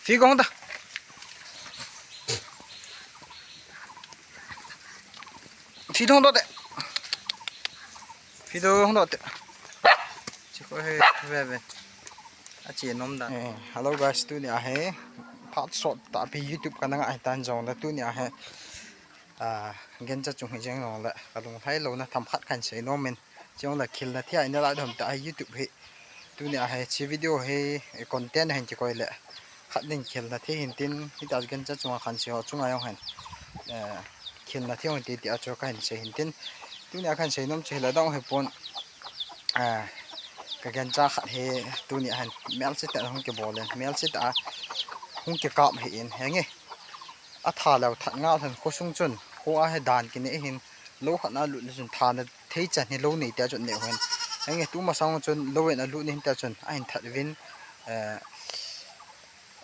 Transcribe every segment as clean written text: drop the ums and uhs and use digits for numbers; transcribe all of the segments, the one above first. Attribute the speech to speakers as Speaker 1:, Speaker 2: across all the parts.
Speaker 1: phi con ta phi thông đó đấy phi đồ không đó đấy chỉ có về về chỉ nôm đã hello guys tu nia he phát shot ta pi YouTube cái năng tan jong là tu nia he gen cha chung hi jeng long la kalung hai lo na tham khat khan sei no men jong la khil na thia ina la dom ta YouTube he tu nia he chi video he content hen chi koi le khat ning khil na thi hin tin hi ta gen cha chung khan sei ho chung ayong han khil na thi on ti ti a cho kan sei hin tin tu nia khan sei nom che la dong he pon cái gen cha khát he tu nia han mel se ta hong ke bolen mel se ta hong ke kap he in he nge a tha lo that nga than ko sung chun ko a he dan ki ne hin lo khat na lu le chun tha na thei chan ni lo nei ta chun ne hen he nge tu ma sang chun lo en a lu ni ta chun a hin that vin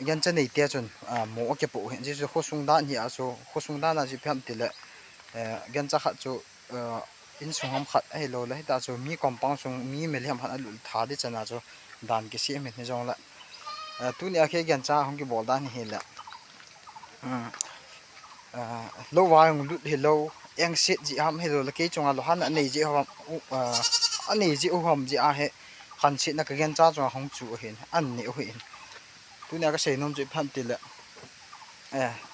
Speaker 1: gen cha nei ta chun mo ke po hen ji ko sung dan hi a so ko sung dan na ji pham ti le gen cha khat chu in sung ham khat ai lo lai ta chu mi compound sung mi me lem han alu tha de chana chu dan ke si me ne jong la tu ni a khe gen cha hong ki bol dan hi la lo wa ng lut hi lo eng sit ji ham he lo la ke chunga lo han nei ji hom ani ji hom ji a he khan sit na ka gen cha chu hong chu hin an ni ho hin tu ni a ka sei nom ji pham ti la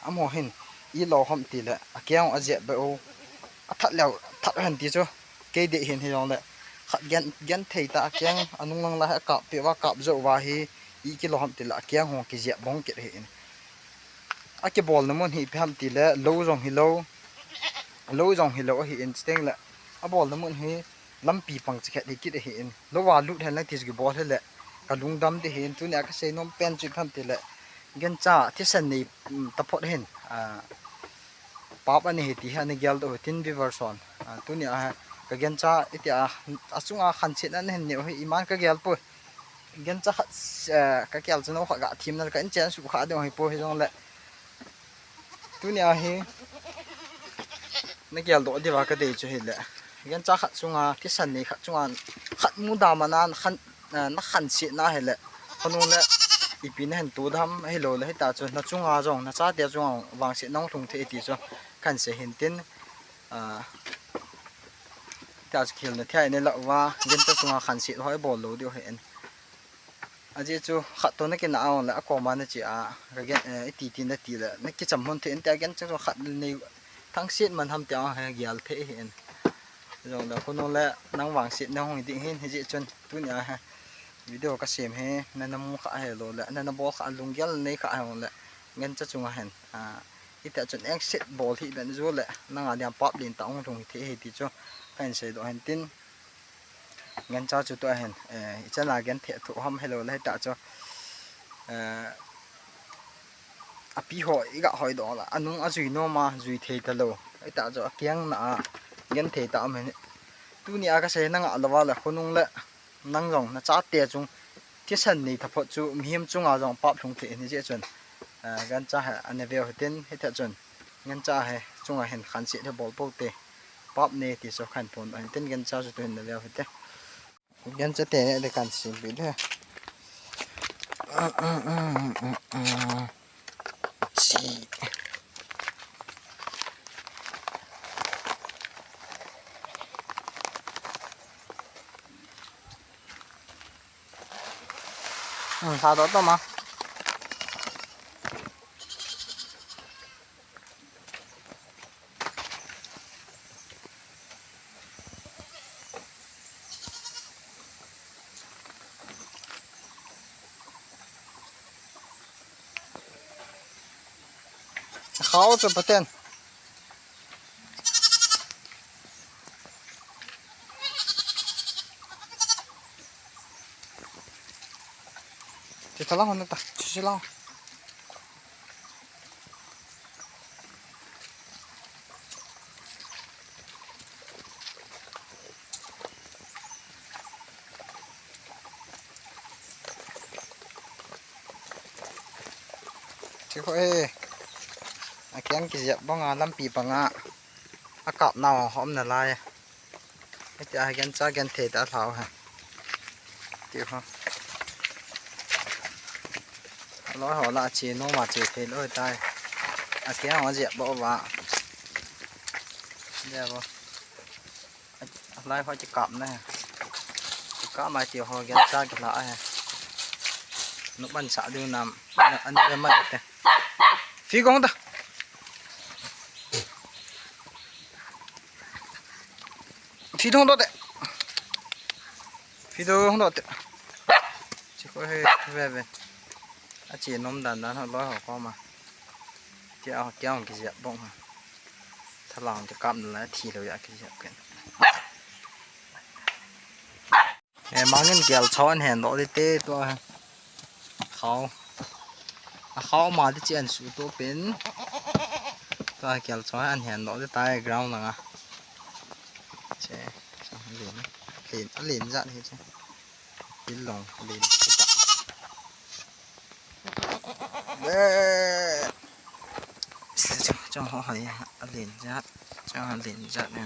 Speaker 1: amo hin i lo hom ti la a kyang a je ba o a that leo that han ti chu ke de hin hi jong la khat gen thei ta kyang anung lang la ka pe wa kap zo wa hi i ki lo ham ti la kyang ho ki je bong ke he a ke bol na mon hi pham ti la lo jong hi lo hi in steng la a bol na mon hi lampi pang che khet ki de hi in lo wa lut han la tis gi bol he la ka lung dam de hin tu ne ka sei nom pen chu pham ti la gen cha thi san ni ta phot hen pap ani heti han gyal do tin viverson tu ni a ka gen cha itia achunga khan chin an hen ne ho iman ka gyal po gen cha ka kyal chuno kha ga thim na ka in chen su kha de ho po he jong le tu ni a hi na gyal do de wa ka de chu he le gen cha kha chunga ti san ni kha chunga khat mu da manan khan na khan chi na he le khonu le ipin hen tu dham he lo le ta chu na chunga jong na cha de chunga wang si nong thung the ti chu kan se hin tin ta khil na thai ne la wa gen ta chunga khan si hoi bol lo dio hen aje chu khat to na ke na aw la ko ma na chi a ga gen ti ti na ti la na ki cham hon the en ta gen chu khat nei thang sit man ham ta ha gyal the hen jong da kono la nang wang sit na hong ding hin he ji chun tu nya ha video ka sem he na nam kha he lo la na na bo kha lung gyal nei kha hong la gen cha chunga hen ita chun ek set ball hi ben zo le nanga diam pop lin ta ong thong the he ti cho kan se do han tin ngan cha chu to hen chana gen the thu ham hello le ta cho api ho iga hoi do la anung azui no ma zui the ta lo ita cho kyang na gen the ta men tu ni aga se nanga lawa la khonung le nang jong na cha te chung ti san ni tha pho chu mihim chunga jong pap thong the ni je chun gan cha ha ane veo tin he ta chun gan cha he chunga hen khan si the bol po te pop ne ti so khan pon an tin gan cha su ten na veo te gan cha te ne de kan si bi le chi sao đó mà khó cho bắt tên thì thằng nào nó ta chỉ lao thì thôi kén cái dẹp bông à lâm pì bằng à cọp nào hôm nào lai cái cha gen cha gen thể đã tháo hả chịu không nói họ là chỉ nó mà chỉ thế lôi tay kéo họ dẹp bỏ vào dẹp vào lại phải chỉ cắm này có mai tiểu hồi gần ra cái lại nó bắn xả đưa nằm anh em mất đấy phi con ta phi không đó đấy phi đâu không đó đấy chỉ có hơi về chỉ nôm đàn đó họ nói họ có mà kéo cái dẹp bông thật lòng cho cắm lại thì rồi cái dẹp cái em mang cái kéo cho anh hẹn đó đi tê tôi khó mà đi chuyện sự tôi bên tôi kéo cho anh hẹn đó đi tay ground là chế liền ra thì chứ liền lòng liền đấy cho họ hỏi liền ra cho họ liền ra nè